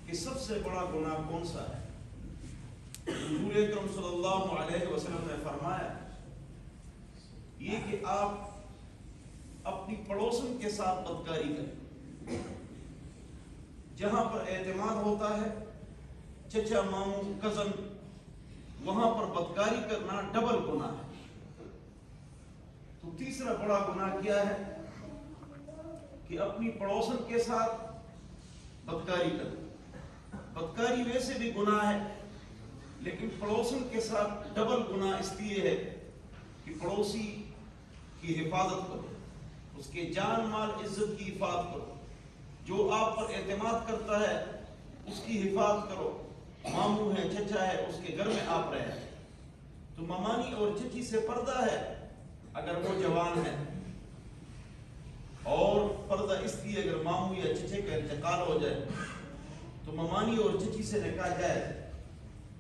کہ سب سے بڑا گناہ کون سا ہے؟ حضور اکرم صلی اللہ علیہ وسلم نے فرمایا یہ کہ آپ اپنی پڑوسن کے ساتھ بدکاری کریں۔ جہاں پر اعتماد ہوتا ہے، چچا، ماموں، کزن، وہاں پر بدکاری کرنا ڈبل گناہ ہے۔ تو تیسرا بڑا گناہ کیا ہے کہ اپنی پڑوسن کے ساتھ بدکاری کرنا۔ بدکاری ویسے بھی گناہ ہے، لیکن پڑوسن کے ساتھ ڈبل گناہ اس لیے ہے کہ پڑوسی کی حفاظت کرو، اس کے جان مال عزت کی حفاظت کرو، جو آپ پر اعتماد کرتا ہے اس کی حفاظت کرو۔ ماموں ہے، چچا ہے، اس کے گھر میں آپ رہے ہیں تو ممانی اور چچی سے پردہ ہے اگر وہ جوان ہے، اور پردہ اس لیے اگر ماموں یا چچے کا انتقال ہو جائے تو ممانی اور چچی سے نکاح جائے،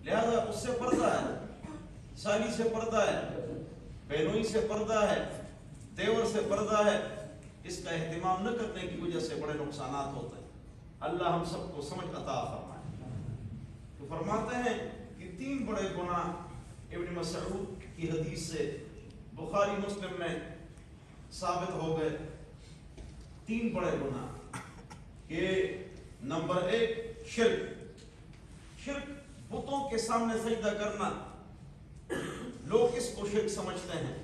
لہذا اس سے پردہ ہے، سالی سے پردہ ہے، بہنوئی سے پردہ ہے، دیور سے پردہ ہے۔ اس کا اہتمام نہ کرنے کی وجہ سے بڑے نقصانات ہوتے ہیں۔ اللہ ہم سب کو سمجھ عطا فرمائے۔ تو فرماتے ہیں کہ 3 بڑے گناہ ابن مسعود کی حدیث سے بخاری مسلم میں ثابت ہو گئے۔ 3 بڑے گناہ کہ نمبر 1 شرک۔ شرک بتوں کے سامنے سجدہ کرنا۔ لوگ اس کو شرک سمجھتے ہیں۔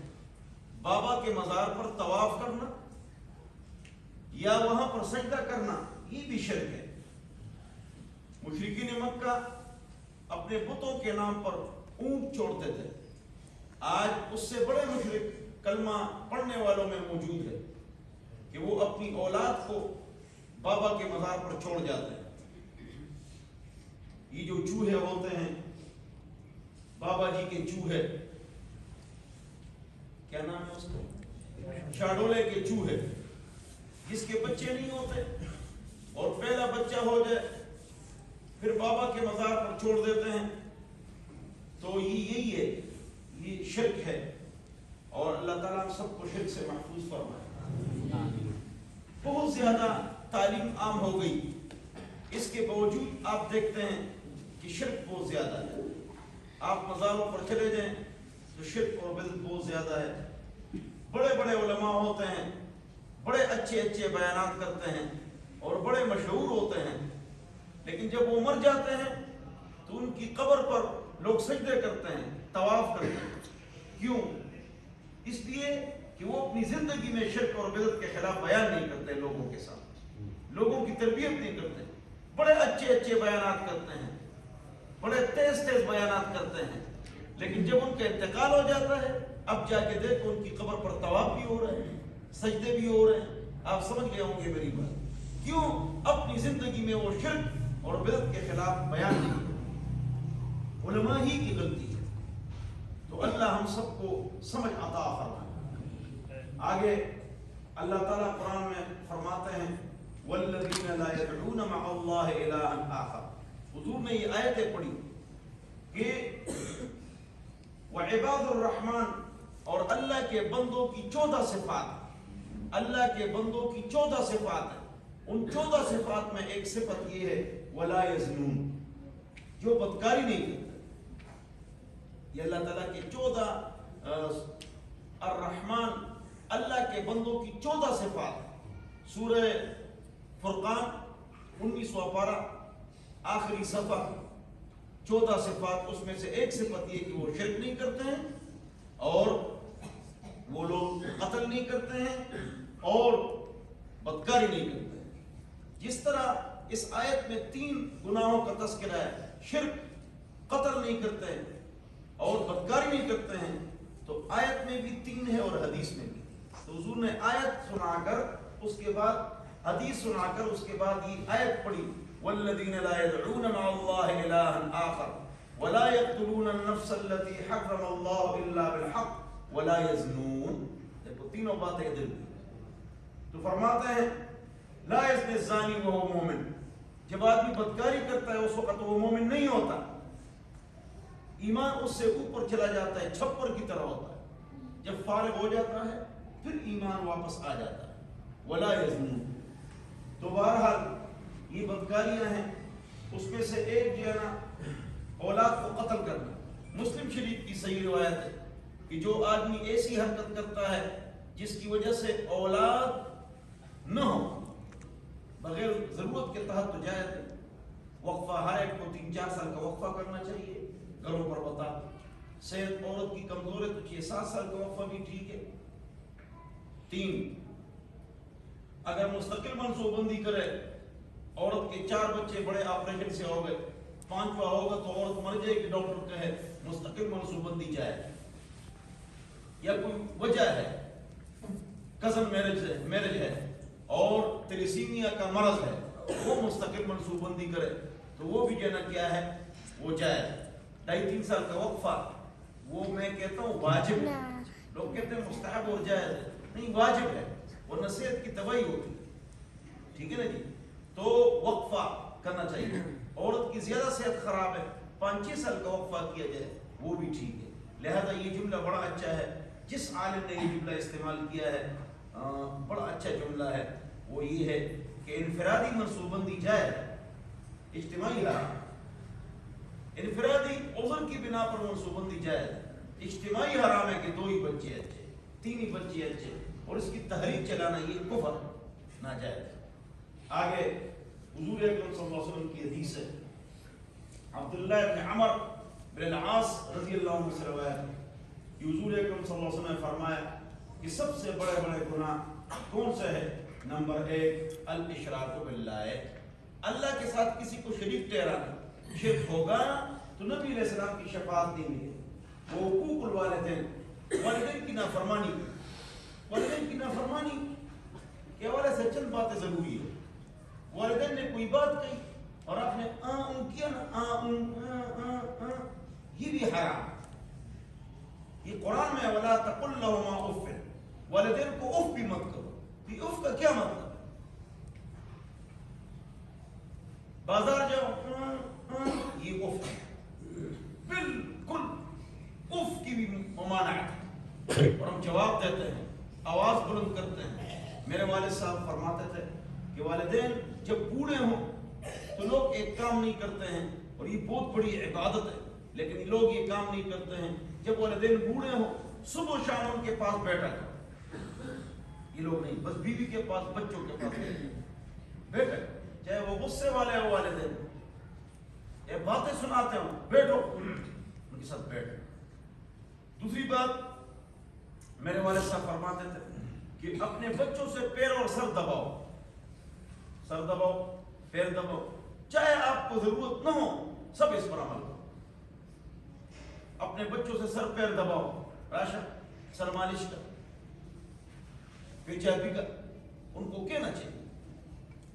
بابا کے مزار پر طواف کرنا یا وہاں پر سجدہ کرنا یہ بھی شرک ہے۔ مشرکین مکہ اپنے بتوں کے نام پر اونٹ چھوڑتے تھے۔ آج اس سے بڑے مشرک کلمہ پڑھنے والوں میں موجود ہے کہ وہ اپنی اولاد کو بابا کے مزار پر چھوڑ جاتے ہیں۔ یہ جو چوہے ہوتے ہیں، بابا جی کے چوہے، کیا نام ہے اس کا؟ شاڈولے کے چوہے، جس کے بچے نہیں ہوتے اور پہلا بچہ ہو جائے پھر بابا کے مزار پر چھوڑ دیتے ہیں، تو یہی ہے، یہ شرک ہے۔ اور اللہ تعالیٰ ہم سب کو شرک سے محفوظ فرمائے۔ بہت زیادہ تعلیم عام ہو گئی، اس کے باوجود آپ دیکھتے ہیں کہ شرک بہت زیادہ ہے۔ آپ مزاروں پر چلے جائیں تو شرک اور بدعت بہت زیادہ ہے۔ بڑے بڑے علماء ہوتے ہیں، بڑے اچھے اچھے بیانات کرتے ہیں اور بڑے مشہور ہوتے ہیں، لیکن جب وہ مر جاتے ہیں تو ان کی قبر پر لوگ سجدے کرتے ہیں، طواف کرتے ہیں۔ کیوں؟ اس لیے کہ وہ اپنی زندگی میں شرک اور بدعت کے خلاف بیان نہیں کرتے، لوگوں کے ساتھ لوگوں کی تربیت نہیں کرتے۔ بڑے اچھے اچھے بیانات کرتے ہیں، بڑے تیز تیز بیانات کرتے ہیں، لیکن جب ان کا انتقال ہو جاتا ہے اب جا کے دیکھو ان کی قبر پر طواف بھی ہو رہے ہیں، سجدے بھی ہو رہے ہیں۔ آپ سمجھ گئے ہوں گے میری بات۔ کیوں؟ اپنی زندگی میں وہ شرک اور بدعت کے خلاف بیان نہیں کرتے۔ علماء ہی کی غلطی ہے۔ تو اللہ ہم سب کو سمجھ عطا فرمائے۔ آگے اللہ تعالیٰ قرآن میں فرماتے ہیں وَالَّذِينَ لَا يَدْعُونَ مَعَ اللَّهِ إِلَٰهًا آخَرَ۔ حضور نے یہ آیتیں پڑھی کہ وَعِبَادُ الرَّحْمَنِ، اور اللہ کے بندوں کی 14 صفات، اللہ کے بندوں کی 14 صفات ہیں۔ ان 14 صفات میں ایک صفت یہ ہے وَلَا يَزْنُونَ، جو بدکاری نہیں کرتے۔ یہ اللہ تعالیٰ کے 14 الرحمن، اللہ کے بندوں کی 14 صفات۔ سورہ فرقان 19واں پارہ آخری صفحہ، 14 صفات، اس میں سے ایک صفت یہ کہ وہ شرک نہیں کرتے ہیں اور وہ لوگ قتل نہیں کرتے ہیں اور بدکاری نہیں کرتے ہیں۔ جس طرح اس آیت میں 3 گناہوں کا تذکرہ ہے، شرک، قتل نہیں کرتے ہیں اور بدکاری نہیں کرتے ہیں، تو آیت میں بھی 3 ہے اور حدیث میں بھی۔ تو حضور نے آیت سنا کر اس کے بعد حدیث سنا کر اس کے بعد یہ آیت پڑھی وَالَّذِينَ لَا يَدْعُونَ مَعَ اللَّهِ إِلَٰهًا آخَرَ وَلَا يَقْتُلُونَ النَّفْسَ الَّتِي حَرَّمَ اللَّهُ إِلَّا بِالْحَقِّ وَلَا يَزْنُونَ۔ دیکھو تینوں باتیں دل میں۔ تو فرماتے ہیں لا يَزْنِ الزَّانِي وَهُوَ مُؤْمِنٌ، جب آدمی بدکاری کرتا ہے اس وقت وہ مومن نہیں ہوتا، ایمان اس سے اوپر چلا جاتا ہے، چھپر کی طرح ہوتا ہے۔ جب فارغ ہو جاتا ہے پھر ایمان واپس آ جاتا ہے۔ وَلَا يَزْنُونَ۔ تو بہرحال یہ بدکاریاں ہیں اس میں سے ایک جو ہے نا اولاد کو قتل کرنا. مسلم شریف کی صحیح روایت ہے کہ جو آدمی ایسی حرکت کرتا ہے جس کی وجہ سے اولاد نہ ہو بغیر ضرورت کے تحت تو جائز ہے. وقفہ ہر ایک کو 3-4 سال کا وقفہ کرنا چاہیے گھروں پر بتا. صحت عورت کی کمزور ہے تو 6-7 سال کا وقفہ بھی ٹھیک ہے. 3 اگر مستقل منصوبہ بندی کرے عورت کے 4 بچے بڑے آپریشن سے ہو گئے 5واں ہوگا تو عورت مر جائے گی ڈاکٹر کہے مستقل منصوبہ بندی جائے یا کوئی وجہ ہے کزن میرج ہے اور تلیسیمیا کا مرض ہے وہ مستقل منصوبہ بندی کرے تو وہ بھی جو ہے نا کیا ہے وہ جائے. 2.5-3 سال کا وقفہ وہ میں کہتا ہوں واجب ہے. لوگ کہتے ہیں مستحب اور جائز ہے, نہیں واجب ہے ورنہ صحت کی تباہی ہوتی. ٹھیک ہے نا جی. تو وقفہ کرنا چاہیے. عورت کی زیادہ صحت خراب ہے 5-6 سال کا وقفہ کیا جائے وہ بھی ٹھیک ہے. لہذا یہ جملہ بڑا اچھا ہے. جس عالم نے یہ جملہ استعمال کیا ہے بڑا اچھا جملہ ہے. وہ یہ ہے کہ انفرادی منصوبہ بندی جائے اجتماعی انفرادی عذر کی بنا پر منصوبہ بندی جائے. اجتماعی حرام ہے کہ 2 ہی بچے اچھے 3 ہی بچے اچھے اور اس کی تحریک چلانا یہ کفر ناجائز. آگے حضور اکرم صلی اللہ علیہ وسلم کی حدیث ہے عبداللہ ابن عمر بن العاص رضی اللہ عنہ سے روایت کہ حضور اکرم صلی اللہ علیہ وسلم نے فرمایا کہ سب سے بڑے گناہ کون سے ہے؟ نمبر 1 الاشراک باللہ, اللہ کے ساتھ کسی کو شریک ٹھہرانا. شرک ہوگا تو نبی علیہ السلام کی شفاعت نہیں ملے. وہ حقوق الوالدین والدین کی نافرمانی کے حوالے سے چند باتیں ضروری ہے. والدین نے کوئی بات کہی اور آپ نے کیا نا یہ بھی حرام. یہ قرآن میں ولا تقل لهما اف, والدین کو اف بھی مت کرو. یہ اف کا کیا مطلب ہے؟ بازار جاؤ یہ اف بالکل اف کی بھی ممانعت اور ہم جواب دیتے ہیں آواز بلند کرتے ہیں. میرے والد صاحب فرماتے تھے کہ والدین جب بوڑھے ہوں تو لوگ ایک کام نہیں کرتے ہیں اور یہ بہت بڑی عبادت ہے لیکن لوگ یہ کام نہیں کرتے ہیں. جب والدین بوڑھے ہوں صبح و شام ان کے پاس بیٹھا کرو. یہ لوگ نہیں, بس بیوی کے پاس بچوں کے پاس بیٹھا چاہے وہ غصے والے ہو والدین یہ باتیں سناتے ہوں بیٹھو ان کے ساتھ بیٹھو. دوسری بات میرے والد صاحب فرماتے تھے کہ اپنے بچوں سے پیر اور سر دباؤ پیر دباؤ چاہے آپ کو ضرورت نہ ہو سب اس پر عمل کرو. اپنے بچوں سے سر پیر دباؤ, راشا سر مالش کر, پیچھا بھی کر, ان کو کہنا چاہیے.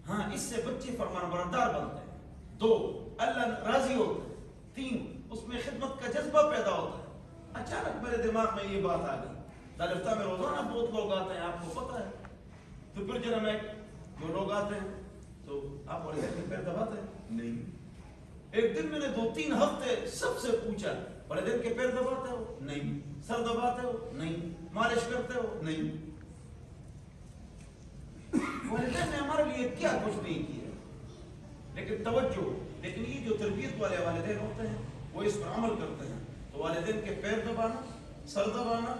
ہاں اس سے بچے فرمان بردار بنتے ہیں. 2 اللہ راضی ہوتا ہے. 3 اس میں خدمت کا جذبہ پیدا ہوتا ہے. اچانک میرے دماغ میں یہ بات آ گئی. دارالفتہ میں روزانہ بہت لوگ آتے ہیں آپ کو پتا ہے, تو پھر جناب میں جو لوگ آتے ہیں تو آپ والدین کے پیر دباتے ہیں؟ نہیں. ایک دن میں نے 2-3 ہفتے سب سے پوچھا والدین کے پیر دباتے ہو؟ نہیں. سر دباتے ہو؟ نہیں. مالش کرتے ہو؟ نہیں. والدین نے ہمارے لیے کیا کچھ نہیں کیا لیکن توجہ. لیکن یہ جو تربیت والے والدین ہوتے ہیں وہ اس پر عمل کرتے ہیں. تو والدین کے پیر دبانا, سر دبانا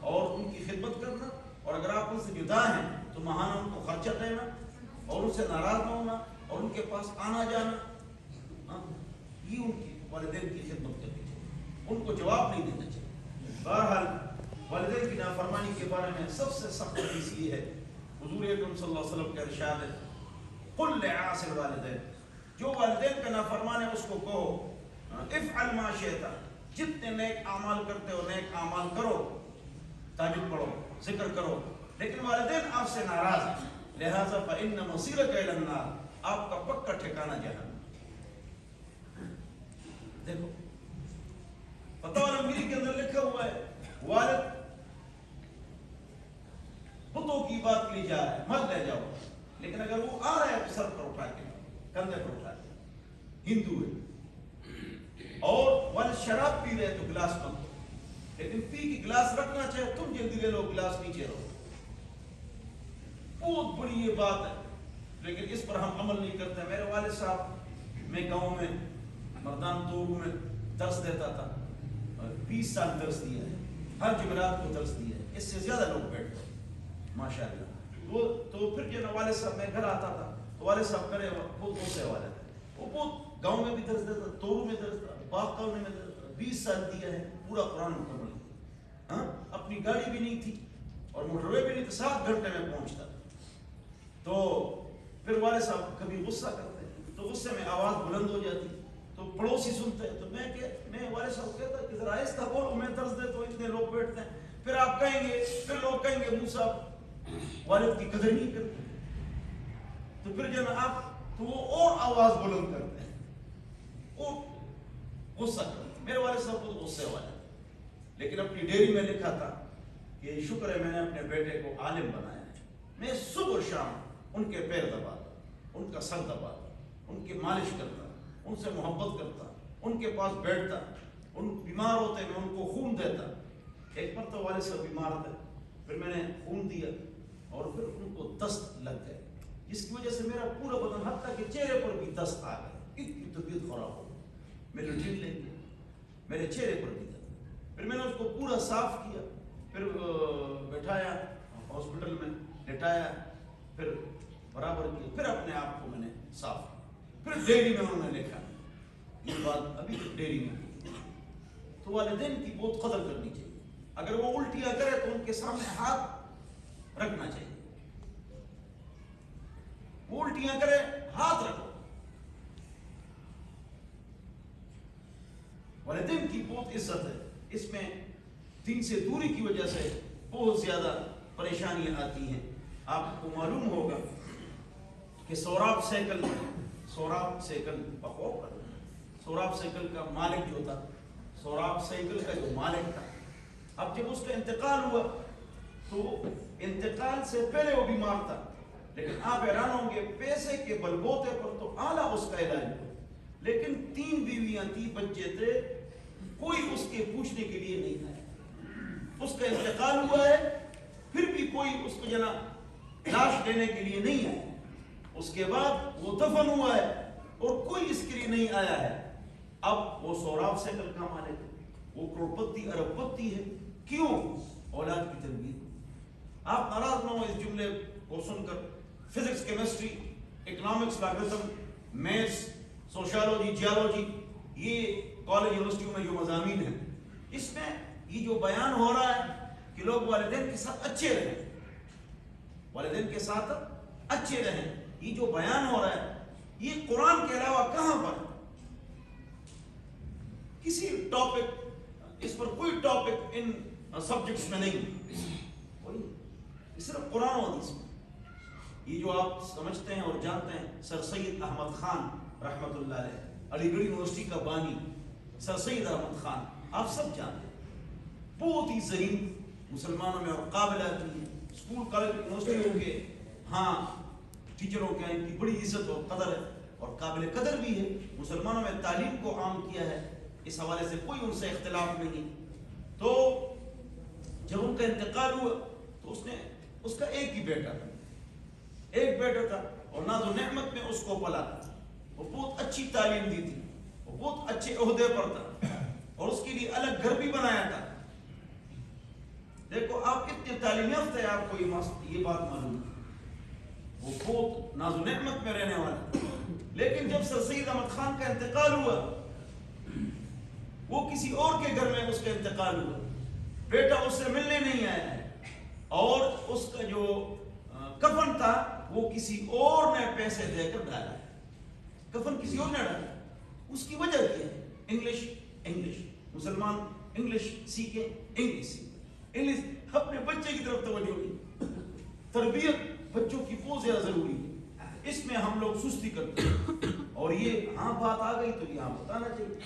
اور ان کی خدمت کرنا, اور اگر آپ ان سے جدا ہیں تو ماہانہ ان کو خرچہ دینا اور ان سے ناراض نہ ہونا اور ان کے پاس آنا جانا, یہ ان کی والدین کی خدمت کرنی چاہیے. ان کو جواب نہیں دینا چاہیے. بہرحال والدین کی نافرمانی کے بارے میں سب سے سخت حدیث یہ ہے حضور اکرم صلی اللہ علیہ وسلم کا ارشاد ہے قل لعاصی الوالدین, جو والدین کا نافرمان ہے اس کو کہو افعل ما شئت, جتنے نیک اعمال کرتے ہو نیک اعمال کرو, تہجد پڑھو, ذکر کرو, لیکن والدین آپ سے ناراض ہیں لہذا فإن مصیرک الی النار, آپ کا پکا ٹھکانہ جہنم. دیکھو فتاوی المیری کے اندر لکھا ہوا ہے والد بتوں کی بات کے لیے جا رہا ہے مت لے جاؤ, لیکن اگر وہ آ رہا ہے سر پر اٹھا کے کندھے پر اٹھا کے, ہندو ہے اور والد شراب پی رہے تو گلاس مت دو, لیکن پی کی گلاس رکھنا چاہے تم جلدی لے لو, گلاس نیچے رہو. بہت بڑی یہ بات ہے لیکن اس پر ہم عمل نہیں کرتے. میرے والد صاحب میں گاؤں میں مردان تورو میں درس دیتا تھا، 20 سال درس دیا ہے، ہر جمعرات کو درس دیا ہے، اس سے زیادہ لوگ بیٹھتے ہیں ماشاء اللہ۔ تو پھر جو والد صاحب میں گھر آتا تھا تو والد صاحب کرے بہت غصے والے تھے، وہ بہت گاؤں میں بھی درس دیتا، تورو میں درس دیتا، باغ کالونی میں درس دیتا، 20 سال دیا ہے، پورا قرآن مکمل کیا۔ ہاں اپنی گاڑی بھی نہیں تھی اور موٹر وے بھی نہیں تھی، 7 گھنٹے میں پہنچتا۔ تو پھر والد صاحب کبھی غصہ کرتے تو غصے میں آواز بلند ہو جاتی تو پڑوسی سنتے، تو میں والد صاحب کہتا کہ ذرا آہستہ بولو، میں درس دیتا ہوں، اتنے لوگ بیٹھتے ہیں۔ پھر آپ کہیں گے، پھر لوگ کہیں گے موسیٰ صاحب والد کی قدر نہیں کرتے، تو پھر جو ہے آپ تو وہ اور آواز بلند کرتے ہیں اور غصہ کرتے ہیں۔ میرے والد صاحب بہت غصے والے، لیکن اپنی ڈیری میں لکھا تھا کہ شکر ہے میں نے اپنے بیٹے کو عالم بنایا ہے، میں صبح و شام ان کے پیر دباتا، ان کا سر دباتا، ان کی مالش کرتا، ان سے محبت کرتا، ان کے پاس بیٹھتا، ان بیمار ہوتے میں ان کو خون دیتا۔ ایک مرتبہ والد صاحب بیمار تھے، پھر میں نے خون دیا اور پھر ان کو دست لگ گئے، جس کی وجہ سے میرا پورا بدن حتیٰ کہ چہرے پر بھی دست آ گئے، اتنی طبیعت خراب ہو گئی، میرے ڈیل لے گیا، میرے چہرے پر بھی دست۔ پھر میں نے اس کو پورا صاف کیا، پھر بٹھایا ہاسپٹل میں، لٹایا، پھر برابر کیا، پھر اپنے آپ کو میں نے صاف کیا۔ پھر ڈیری میں انہوں نے لکھا، یہ بات ابھی تک ڈیری میں۔ تو والدین کی بہت قدر کرنی چاہیے، اگر وہ الٹیاں کرے تو ان کے سامنے ہاتھ رکھنا چاہیے، وہ الٹیاں کرے ہاتھ رکھو۔ والدین کی بہت عزت ہے، اس میں دین سے دوری کی وجہ سے بہت زیادہ پریشانیاں آتی ہیں۔ آپ کو معلوم ہوگا کہ سوراب سیکل کا مالک جو تھا، سوراب سیکل کا جو مالک تھا، اب جب اس کا انتقال ہوا تو انتقال سے پہلے وہ بیمار تھا، لیکن آپ حیران ہوں گے پیسے کے بلبوتے پر تو اعلیٰ اس کا علاج ہوا، لیکن 3 بیویاں تھی، بچے تھے، کوئی اس کے پوچھنے کے لیے نہیں آیا۔ اس کا انتقال ہوا ہے پھر بھی کوئی اس کو جناب لاش دینے کے لیے نہیں آیا، اس کے بعد وہ دفن ہوا ہے اور کوئی اس کے لیے نہیں آیا ہے۔ اب وہ سوراب سیکل کا مالک ہے، وہ کروڑپتی ارب پتی ہے، کیوں؟ اولاد کی تربیت۔ آپ ناراض نہ ہو اس جملے کو سن کر، physics, chemistry, economics, logarithm, maths, sociology, geology, یہ کالج یونیورسٹیوں میں جو مضامین ہیں، اس میں یہ جو بیان ہو رہا ہے کہ لوگ والدین کے ساتھ اچھے رہیں، والدین کے ساتھ اچھے رہیں، یہ جو بیان ہو رہا ہے یہ قرآن کے علاوہ کہاں پر؟ کسی ٹاپک، اس پر کوئی ٹاپک ان سبجیکٹس میں نہیں، کوئی صرف قرآن و حدیث میں۔ یہ جو آپ سمجھتے ہیں اور جانتے ہیں، سر سید احمد خان رحمت اللہ علیہ، علی گڑھ یونیورسٹی کا بانی سر سید احمد خان، آپ سب جانتے ہیں، بہت ہی ذہین مسلمانوں میں اور قابل آدمی ہے، اسکول کالج یونیورسٹیوں کے ہاں ٹیچروں کے ان کی بڑی عزت اور قدر ہے اور قابل قدر بھی ہے، مسلمانوں میں تعلیم کو عام کیا ہے، اس حوالے سے کوئی ان سے اختلاف نہیں۔ تو جب ان کا انتقال ہوا تو اس کا ایک ہی بیٹا تھا اور ناز و نعمت میں اس کو پلا تھا، وہ بہت اچھی تعلیم دی تھی، وہ بہت اچھے عہدے پر تھا اور اس کے لیے الگ گھر بھی بنایا تھا۔ دیکھو آپ اتنے تعلیم یافتہ ہیں، آپ کو یہ بات معلوم ہے، وہ بہت ناز و نعمت میں رہنے والا، لیکن جب سر سید احمد خان کا انتقال ہوا، وہ کسی اور کے گھر میں اس کا انتقال ہوا، بیٹا اس سے ملنے نہیں آیا ہے اور اس کا جو کفن تھا وہ کسی اور نے پیسے دے کر ڈالا ہے، کفن کسی اور نے ڈالا۔ اس کی وجہ کیا ہے؟ انگلش، مسلمان انگلش سیکھیں، انگلش اپنے بچے کی طرف توجہ نہیں، تربیت بچوں کی بہت زیادہ ضروری ہے، اس میں ہم لوگ سستی کرتے ہیں اور یہ ہاں بات آ گئی تو یہاں بتانا چاہیے۔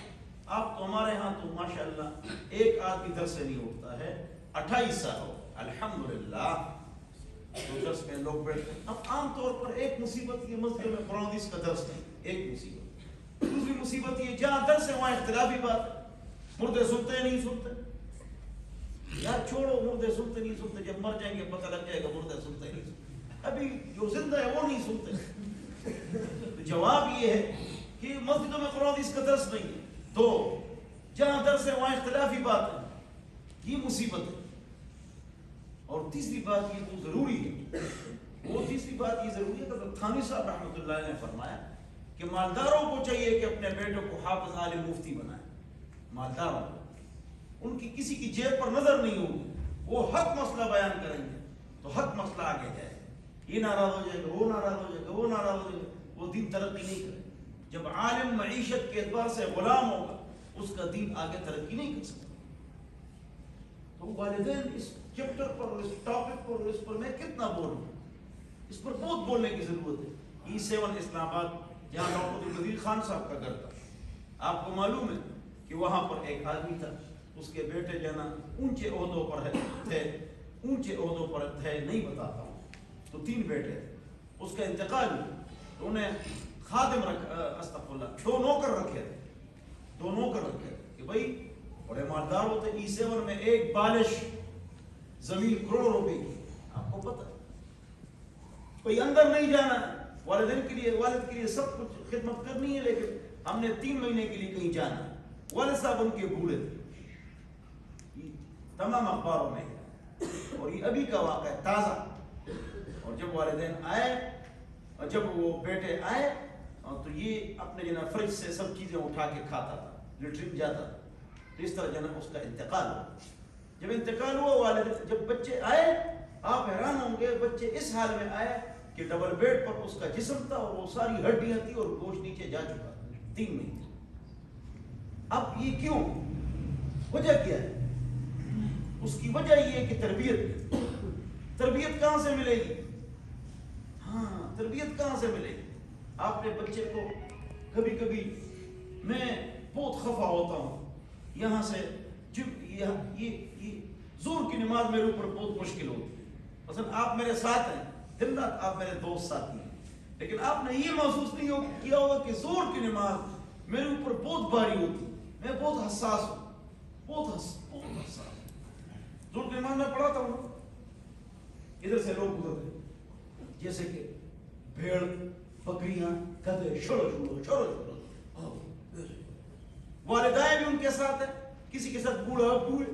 آپ تو ہمارے ہاں تو ماشاءاللہ ایک آدمی در سے نہیں اٹھتا ہے، 28 سال ہو الحمدللہ، تو درس میں لوگ بیٹھتے ہیں۔ اب عام طور پر ایک مصیبت یہ مسجد میں قرآن حدیث کا درس نہیں، ایک مصیبت، دوسری مصیبت یہ جہاں درس ہے وہاں اختلافی بات، مردے سنتے نہیں سنتے، یار چھوڑو مردے سنتے نہیں سنتے، جب مر جائیں گے پتہ لگ جائے گا مردے سنتے نہیں سنتے، ابھی جو زندہ ہے وہ نہیں سنتے۔ تو جواب یہ ہے کہ مسجدوں میں قرآن حدیث کا درس نہیں ہے. 2 جہاں درس ہے وہاں اختلافی بات ہے. یہ مصیبت ہے. اور تیسری بات یہ تو ضروری ہے، وہ تیسری بات یہ ضروری ہے کہ تھانوی صاحب رحمۃ اللہ نے فرمایا کہ مالداروں کو چاہیے کہ اپنے بیٹوں کو حافظ عالم مفتی بنائیں. مالداروں کو ان کی کسی کی جیب پر نظر نہیں ہوگی، وہ حق مسئلہ بیان کریں گے تو حق مسئلہ آگے جائے گا. یہ ناراض ہو جائے گا، وہ ناراض ہو جائے گا، وہ ناراض ہو جائے گا، وہ دین ترقی نہیں کرے. جب عالم معیشت کے اعتبار سے غلام ہوگا اس کا دین آگے ترقی نہیں کر سکتا. تو والدین اس چیپٹر پر، اس ٹاپک پر، اس پر میں کتنا بولوں، اس پر بہت بولنے کی ضرورت ہے. E7 اسلام آباد جہاں ڈاکٹر عبدالقدیر خان صاحب کا گھر تھا، آپ کو معلوم ہے کہ وہاں پر ایک آدمی تھا، اس کے بیٹے جو نا اونچے عہدوں پر تھے، اونچے عہدوں پر تھے، نہیں بتاتا ہوں. تو 3 بیٹے تھے، اس کا انتقال ہوا تو انہیں خادم استغفر اللہ 2 نوکر رکھے تھے. 2 نوکر رکھے تھے کہ بھائی بڑے مالدار ہوتے. E7 میں ایک بالش زمین کروڑوں روپے کی، آپ کو پتہ ہے. کوئی اندر نہیں جانا، والدین کے لیے، والد کے لیے سب کچھ خدمت کرنی ہے، لیکن ہم نے 3 مہینے کے لیے کہیں جانا ہے. والد صاحب ان کے بوڑھے تھے، تمام اخباروں میں، اور یہ ابھی کا واقعہ ہے تازہ. اور جب والدین آئے اور جب وہ بیٹے آئے تو یہ اپنے جو نا فریج سے سب چیزیں اٹھا کے کھاتا تھا، لیٹرین جاتا تھا. تو اس طرح جو نا اس کا انتقال ہوا. جب انتقال ہوا والد، جب بچے آئے آپ حیران ہوں گے، بچے اس حال میں آئے کہ ڈبل بیڈ پر اس کا جسم تھا اور وہ ساری ہڈیاں تھی اور گوشت نیچے جا چکا تھا 3 مہینے. اب یہ کیوں؟ وجہ کیا ہے؟ اس کی وجہ یہ ہے کہ تربیت کہاں سے ملے گی؟ ہاں، تربیت کہاں سے ملے گی؟ آپ نے بچے کو کبھی کبھی، میں بہت خفا ہوتا ہوں یہاں سے، یہ زور کی نماز میرے اوپر بہت مشکل ہوتی ہے. مثلا آپ میرے ساتھ ہیں، دن رات آپ میرے دوست ساتھی ہیں، لیکن آپ نے یہ محسوس نہیں کیا ہوگا کہ زور کی نماز میرے اوپر بہت بھاری ہوتی. میں بہت حساس ہوں، بہت حساس. زور کی نماز میں پڑھاتا ہوں، ادھر سے لوگ گزرتے جیسے کہ بھیڑ، بکریاں، گدھے، شروع والدائیں بھی ان کے ساتھ ہیں، کسی کے ساتھ بوڑھے،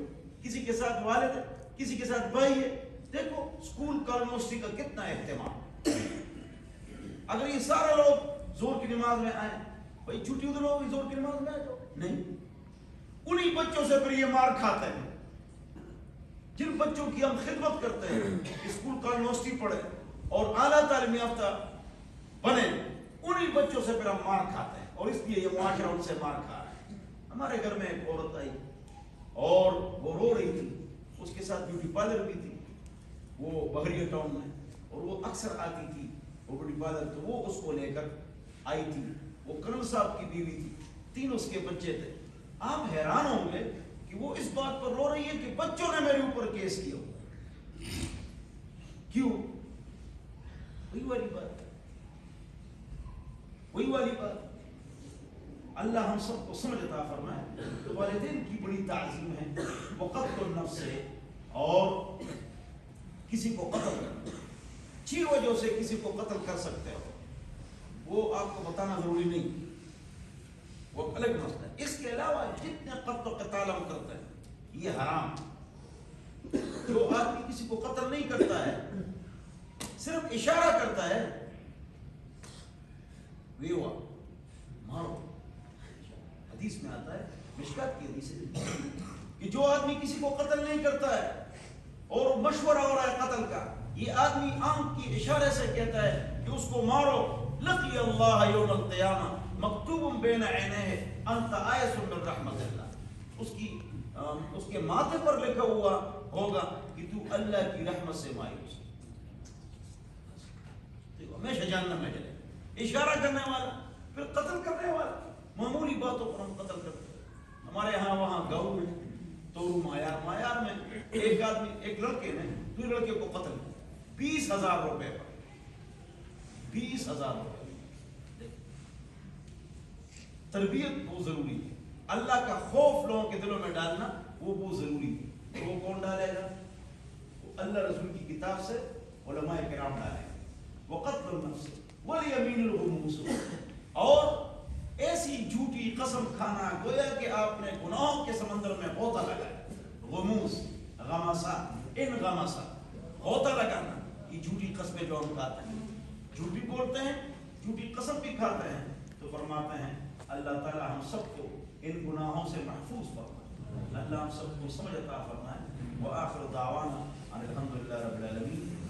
کسی کے ساتھ والد ہے، کسی کے ساتھ بھائی ہے. دیکھو اسکول یونیورسٹی کا کتنا اہتمام. اگر یہ سارے لوگ زور کی نماز میں آئیں، بھائی چھٹی ادھر ہوگی، زور کی نماز میں آئے تو نہیں. انہی بچوں سے پھر یہ مار کھاتے ہیں جن بچوں کی ہم خدمت کرتے ہیں، اسکول کا یونیورسٹی پڑھے اور اعلیٰ تعلیم یافتہ بنے. انہی بچوں سے پھر ہم مار کھاتے ہیں، اور اس لیے یہ معاشرہ ان سے مار کھا رہا ہے. ہمارے گھر میں ایک عورت آئی اور وہ رو رہی تھی، اس کے ساتھ بیوٹی پارلر بھی تھی، وہ بحریہ ٹاؤن میں، اور وہ اکثر آتی تھی وہ بیوٹی پارلر. تو وہ اس کو لے کر آئی تھی. وہ کرنل صاحب کی بیوی تھی، 3 اس کے بچے تھے. آپ حیران ہوں گے کہ وہ اس بات پر رو رہی ہے کہ بچوں نے میرے اوپر کیس کیا. کیوں؟ وہی والی بات. اللہ ہم سب کو سمجھ عطا فرمائے. تو والدین کی بڑی تعظیم ہے، وہ قتل النفس ہے، اور کسی کو قتل کرنا 6 وجہوں سے کسی کو قتل کر سکتے ہو، وہ آپ کو بتانا ضروری نہیں، وہ الگ مسئلہ ہے. اس کے علاوہ جتنے قتل و قتال ہم کرتے ہیں یہ حرام. جو آدمی کسی کو قتل نہیں کرتا ہے، صرف اشارہ کرتا ہے، ویوا مارو. حدیث میں آتا ہے، مشکات کی حدیث ہے، کہ جو آدمی کسی کو قتل نہیں کرتا ہے اور مشورہ ہو رہا ہے قتل کا، یہ آدمی آنکھ کی اشارے سے کہتا ہے کہ اس کو مارو. لقی اللہ یوم القیامہ مکتوب بین عینیہ انت آیس من رحمت اللہ. اس کے ماتھے پر لکھا ہوا ہوگا کہ تو اللہ کی رحمت سے مایوس. ہمیشہ جہنم میں جائے. اشارہ کرنے والا، پھر قتل کرنے والا. معمولی باتوں پر ہم قتل کرتے ہیں. ہمارے ہاں وہاں گاؤں میں تو معیار میں ایک آدمی، ایک لڑکے نے دوسرے لڑکے کو قتل کیا 20,000 روپے پر. 20,000 روپے. تربیت بہت ضروری ہے. اللہ کا خوف لوگوں کے دلوں میں ڈالنا وہ بہت ضروری ہے. وہ کون ڈالے گا؟ اللہ رسول کی کتاب سے علماء کرام ڈالے گا. وقتل النفس والیمین الغموس. اور قسم کھانا گویا کہ آپ نے گناہوں کے سمندر میں غوطہ لگایا. غموس غمسا ان غمسا غوطہ لگانا. یہ جھوٹی قسمیں جو ہم کھاتے ہیں, جھوٹی بولتے ہیں, جھوٹی قسم بھی کھاتے ہیں, تو فرماتے ہیں اللہ تعالیٰ ہم سب کو ان گناہوں سے محفوظ فرمائے. اللہ ہم سب کو سمجھ عطا فرمائے. وآخر دعوانا ان الحمدللہ رب العالمین.